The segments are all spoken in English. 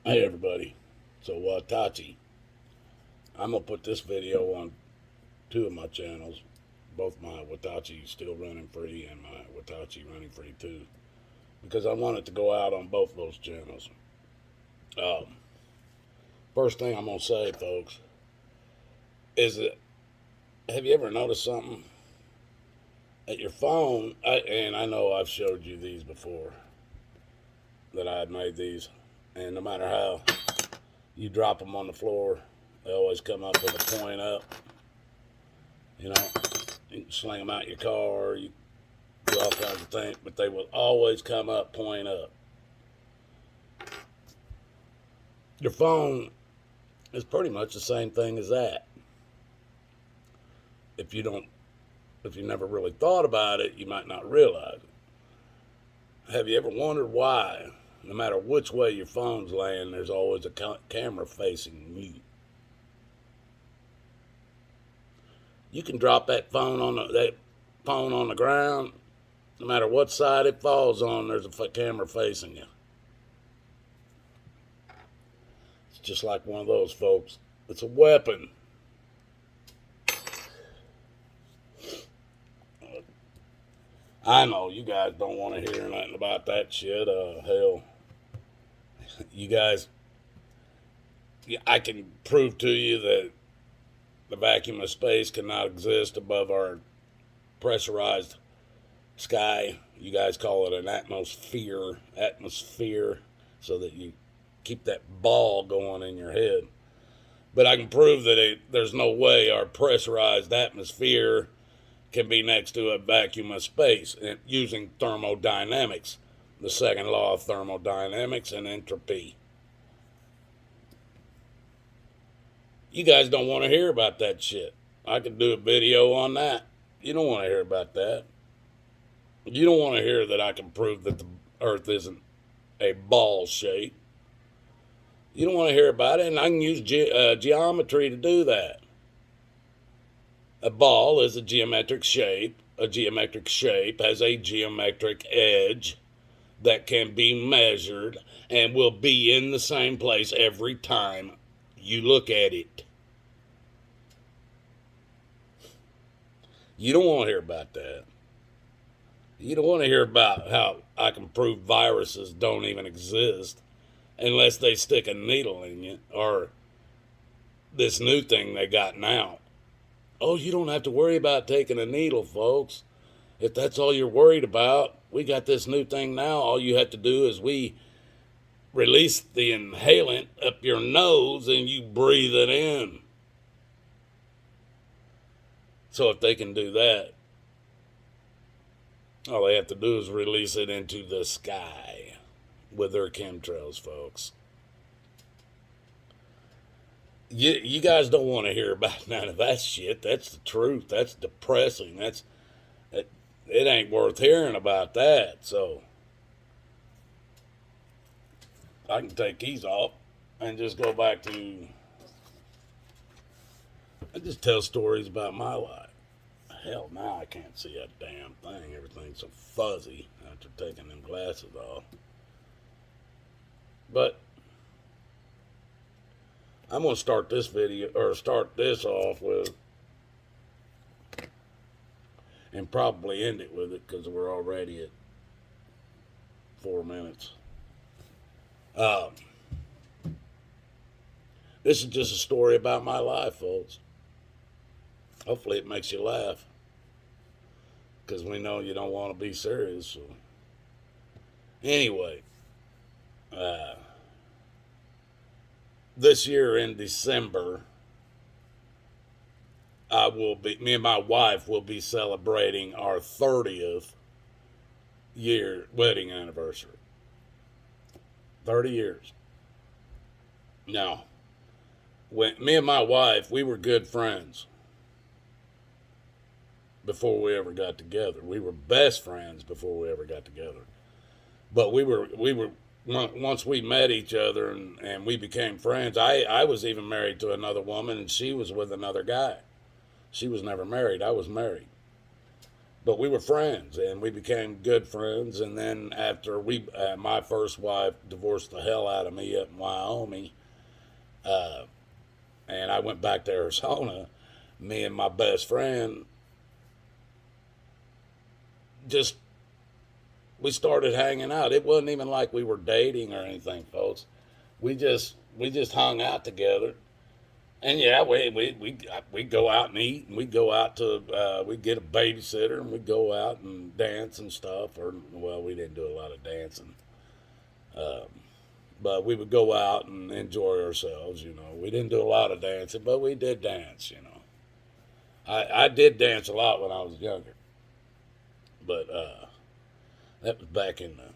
Hey everybody, so Tati, I'm gonna put this video on two of my channels, both my Watachi Still Running Free and my Watachi Running Free 2, because I want it to go out on both those channels. Um, First thing I'm gonna say, folks, is that have you ever noticed something at your phone? And I know I've showed you these before that I had made these, and no matter how you drop them on the floor, they always come up with a point up. You know, you can sling them out your car, you do all kinds of things, but they will always come up, point up. Your phone is pretty much the same thing as that. If you don't, if you never really thought about it, you might not realize it. Have you ever wondered why, no matter which way your phone's laying, there's always a camera facing you? You can drop that phone on the ground. No matter what side it falls on, there's a camera facing you. It's just like one of those, folks. It's a weapon. I know you guys don't want to hear nothing about that shit. Hell, you guys, I can prove to you that the vacuum of space cannot exist above our pressurized sky. You guys call it an atmosphere, so that you keep that ball going in your head. But I can prove that there's no way our pressurized atmosphere can be next to a vacuum of space using thermodynamics, the second law of thermodynamics and entropy. You guys don't want to hear about that shit. I could do a video on that. You don't want to hear about that. You don't want to hear that I can prove that the earth isn't a ball shape. You don't want to hear about it, and I can use geometry to do that. A ball is a geometric shape. A geometric shape has a geometric edge that can be measured and will be in the same place every time you look at it. You don't want to hear about that. You don't want to hear about how I can prove viruses don't even exist unless they stick a needle in you, or this new thing they got now. Oh, you don't have to worry about taking a needle, folks. If that's all you're worried about, we got this new thing now. All you have to do is we release the inhalant up your nose and you breathe it in. So if they can do that, all they have to do is release it into the sky with their chemtrails, folks. You guys don't want to hear about none of that shit. That's the truth. That's depressing. It ain't worth hearing about that. So I can take these off and just go back to, I just tell stories about my life. Hell, now I can't see a damn thing. Everything's so fuzzy after taking them glasses off. But I'm going to start this off with, and probably end it with it because we're already at 4 minutes. This is just a story about my life, folks. Hopefully it makes you laugh, because we know you don't want to be serious. So anyway, this year in December, me and my wife will be celebrating our 30th year wedding anniversary. 30 years. Now, when me and my wife, we were good friends before we ever got together. We were best friends before we ever got together. But we were once we met each other and we became friends. I was even married to another woman, and she was with another guy. She was never married. I was married. But we were friends, and we became good friends. And then after my first wife divorced the hell out of me up in Wyoming, uh, and I went back to Arizona, me and my best friend just we started hanging out. It wasn't even like we were dating or anything, folks. We just hung out together. And yeah, we go out and eat, and we go out to we get a babysitter, and we go out and dance and stuff. Or well, we didn't do a lot of dancing, um, but we would go out and enjoy ourselves. We didn't do a lot of dancing, but we did dance. I did dance a lot when I was younger, but that was back in the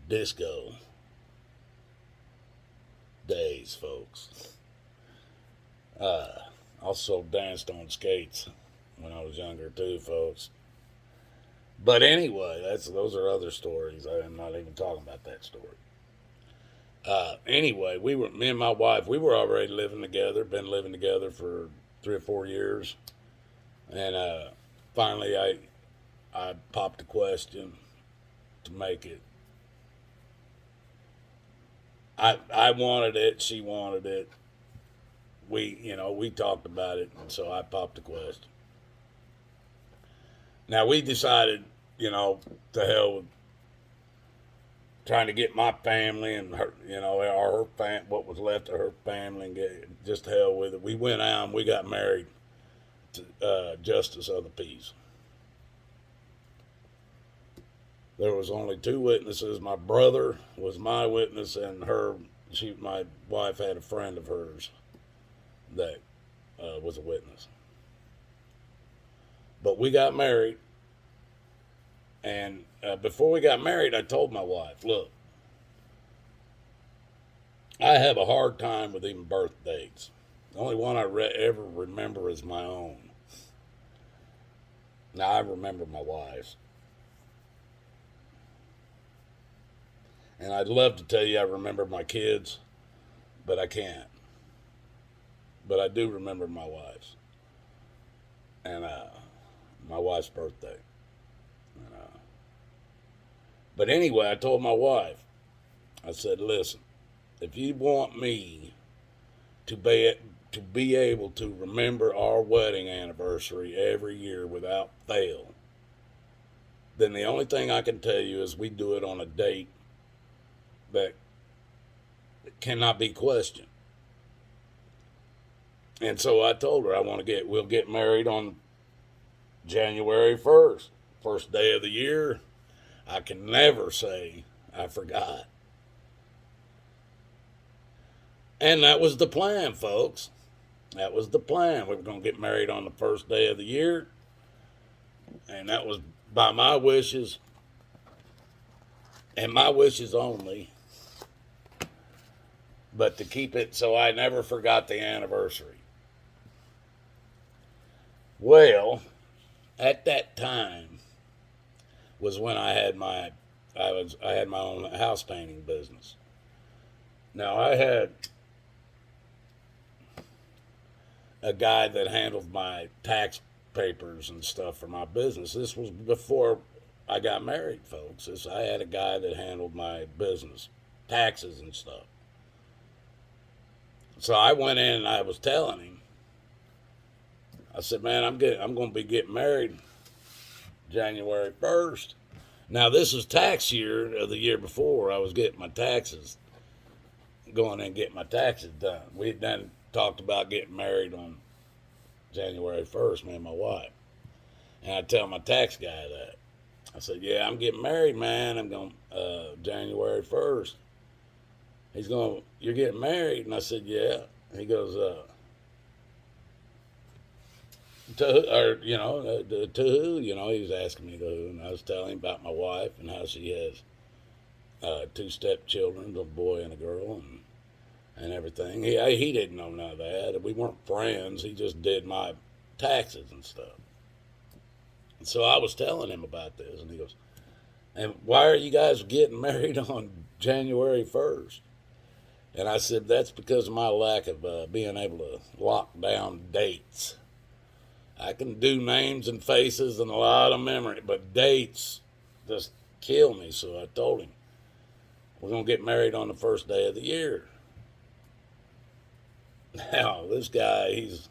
disco days, folks. Uh, Also danced on skates when I was younger too, folks. But anyway, those are other stories. I'm not even talking about that story. Anyway, me and my wife, we were already living together. Been living together for 3 or 4 years, and finally, I popped a question to make it. I wanted it. She wanted it. We talked about it, and so I popped the question. Now we decided, to hell with trying to get my family and her, what was left of her family, and get just to hell with it. We went out and we got married to Justice of the Peace. There was only two witnesses. My brother was my witness, and my wife had a friend of hers that was a witness. But we got married, and before we got married, I told my wife, look, I have a hard time with even birth dates. The only one I ever remember is my own. Now, I remember my wife's. And I'd love to tell you I remember my kids, but I can't. But I do remember my wife's. And my wife's birthday. But anyway, I told my wife, I said, listen, if you want me to be able to remember our wedding anniversary every year without fail, then the only thing I can tell you is we do it on a date that cannot be questioned. And so I told her we'll get married on January 1st, first day of the year. I can never say I forgot. And that was the plan, folks. That was the plan. We were going to get married on the first day of the year. And that was by my wishes and my wishes only. But to keep it so I never forgot the anniversary. Well, at that time was when I had my own house painting business. Now I had a guy that handled my tax papers and stuff for my business. This was before I got married, folks. I had a guy that handled my business, taxes and stuff. So I went in and I was telling him, I said, man, I'm going to be getting married January 1st. Now, this is tax year of the year before. I was getting my taxes, going in and getting my taxes done. We had done talked about getting married on January 1st, me and my wife. And I tell my tax guy that. I said, yeah, I'm getting married, man. I'm going January 1st. He's going, you're getting married? And I said, yeah. And he goes, to who? He was asking me to who. And I was telling him about my wife and how she has 2 stepchildren, a boy and a girl, and everything. He didn't know none of that. We weren't friends. He just did my taxes and stuff. And so I was telling him about this, and he goes, and why are you guys getting married on January 1st? And I said, that's because of my lack of being able to lock down dates. I can do names and faces and a lot of memory, but dates just kill me. So I told him, we're going to get married on the first day of the year. Now, this guy, he's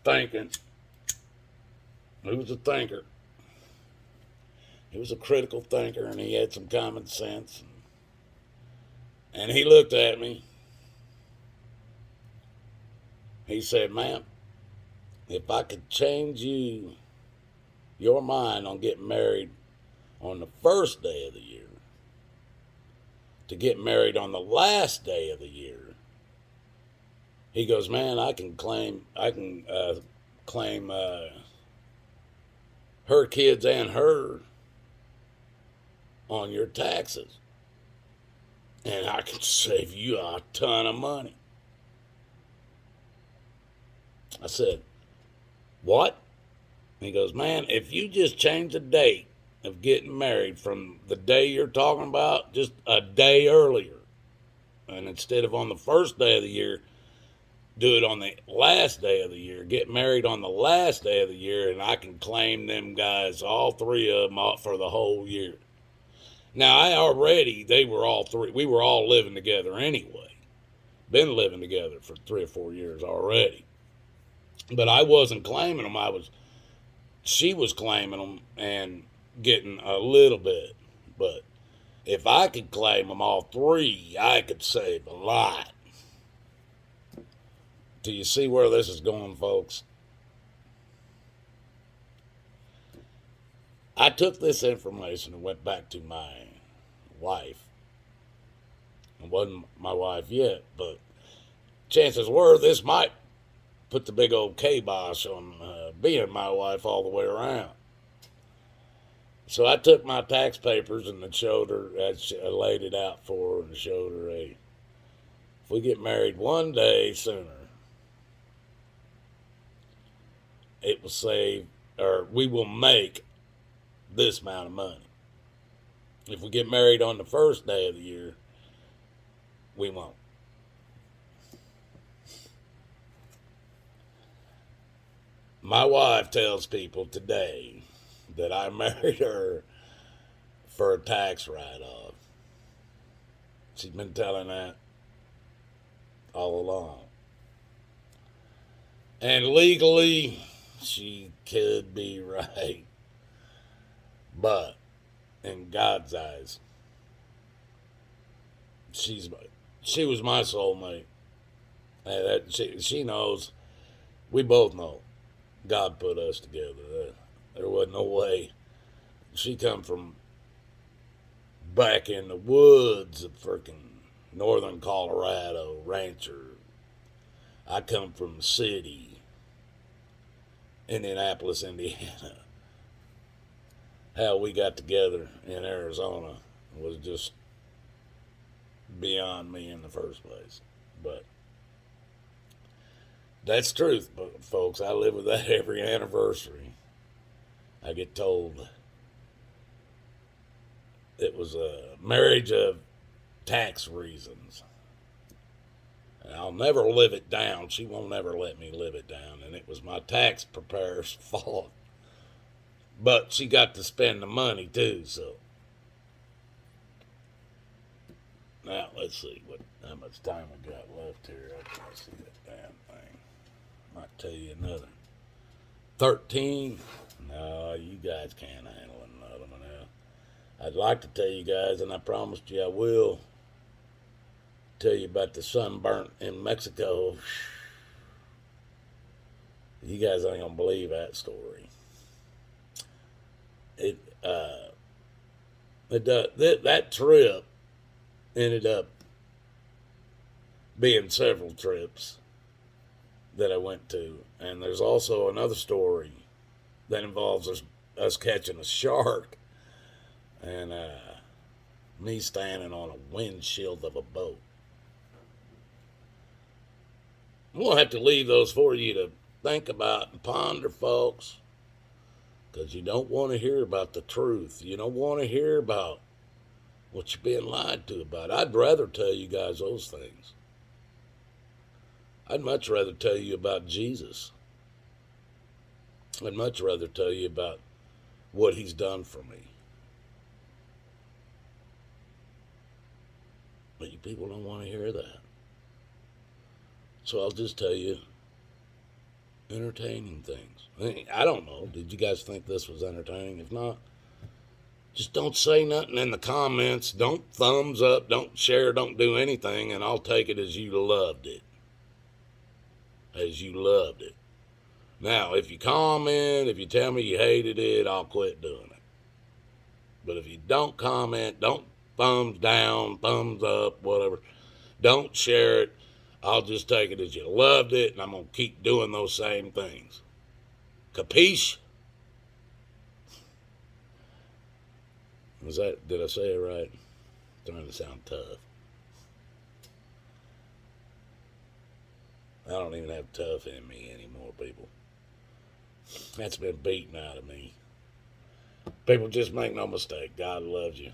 thinking. He was a thinker. He was a critical thinker, and he had some common sense. And he looked at me. He said, ma'am, if I could change your mind on getting married on the first day of the year to get married on the last day of the year, he goes, man, I can claim her kids and her on your taxes. And I can save you a ton of money. I said, what? He goes, man, if you just change the date of getting married from the day you're talking about, just a day earlier, and instead of on the first day of the year, do it on the last day of the year, get married on the last day of the year, and I can claim them guys, all three of them, for the whole year. Now, we were all living together anyway. Been living together for 3 or 4 years already. But I wasn't claiming them. She was claiming them and getting a little bit. But if I could claim them all three, I could save a lot. Do you see where this is going, folks? I took this information and went back to my wife. It wasn't my wife yet, but chances were this might put the big old kibosh on being my wife all the way around. So I took my tax papers and then showed her, I laid it out for her and showed her, hey, if we get married one day sooner, it will save, or we will make this amount of money. If we get married on the first day of the year, we won't. My wife tells people today that I married her for a tax write-off. She's been telling that all along. And legally, she could be right. But in God's eyes, she was my soulmate. And she knows, we both know, God put us together. There wasn't no way. She come from back in the woods of freaking northern Colorado, rancher. I come from the city, Indianapolis, Indiana. How we got together in Arizona was just beyond me in the first place. But that's truth, folks. I live with that every anniversary. I get told it was a marriage of tax reasons. And I'll never live it down. She won't ever let me live it down. And it was my tax preparer's fault. But she got to spend the money too, so. Now, let's see how much time we got left here. I can't see that damn thing. Might tell you another. 13? No, you guys can't handle another one now. I'd like to tell you guys, and I promised you I will, tell you about the sunburnt in Mexico. You guys ain't gonna believe that story. That trip ended up being several trips that I went to. And there's also another story that involves us catching a shark and me standing on a windshield of a boat. We'll have to leave those for you to think about and ponder, folks, because you don't want to hear about the truth. You don't want to hear about what you're being lied to about. I'd rather tell you guys those things. I'd much rather tell you about Jesus I'd much rather tell you about what he's done for me. But you people don't want to hear that. So I'll just tell you entertaining things. I don't know. Did you guys think this was entertaining? If not, just don't say nothing in the comments. Don't thumbs up. Don't share. Don't do anything. And I'll take it as you loved it. As you loved it. Now, if you comment, if you tell me you hated it, I'll quit doing it. But if you don't comment, don't thumbs down, thumbs up, whatever, don't share it, I'll just take it as you loved it, and I'm going to keep doing those same things. Capiche? Did I say it right? I'm trying to sound tough. I don't even have tough in me anymore, people. That's been beaten out of me. People, just make no mistake. God loves you.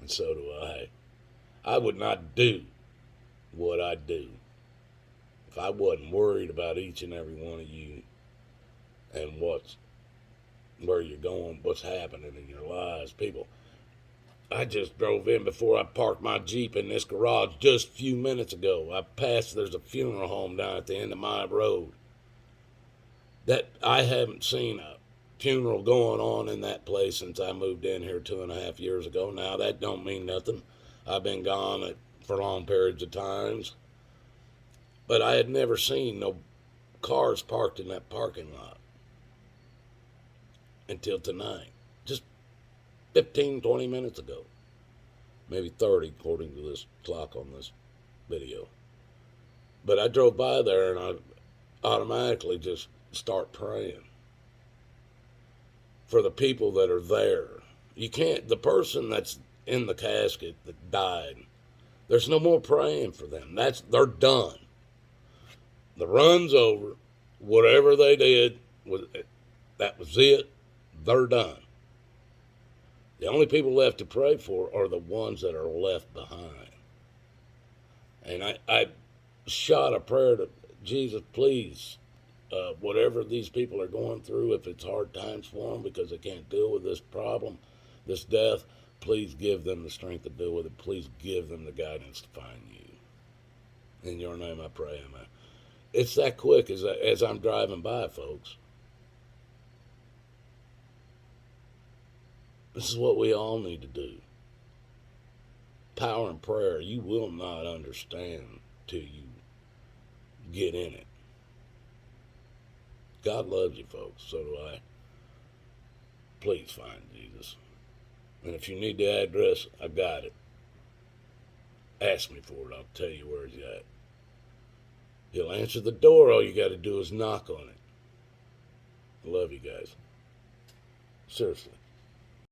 And so do I. I would not do what I do if I wasn't worried about each and every one of you and where you're going, what's happening in your lives. People, I just drove in before I parked my Jeep in this garage just a few minutes ago. I passed, there's a funeral home down at the end of my road. That I haven't seen a funeral going on in that place since I moved in here 2.5 years ago. Now, that don't mean nothing. I've been gone for long periods of times. But I had never seen no cars parked in that parking lot until tonight. Just 15, 20 minutes ago. Maybe 30, according to this clock on this video. But I drove by there and I automatically just start praying for the people that are there. You can't, the person that's in the casket that died, there's no more praying for them. They're done. The run's over. Whatever they did, that was it. They're done. The only people left to pray for are the ones that are left behind. And I shot a prayer to Jesus, please, whatever these people are going through, if it's hard times for them because they can't deal with this problem, this death, please give them the strength to deal with it. Please give them the guidance to find you. In your name I pray, amen. It's that quick as I'm driving by, folks. This is what we all need to do. Power and prayer, you will not understand till you get in it. God loves you, folks. So do I. Please find Jesus. And if you need the address, I got it. Ask me for it. I'll tell you where he's at. He'll answer the door. All you got to do is knock on it. I love you guys. Seriously.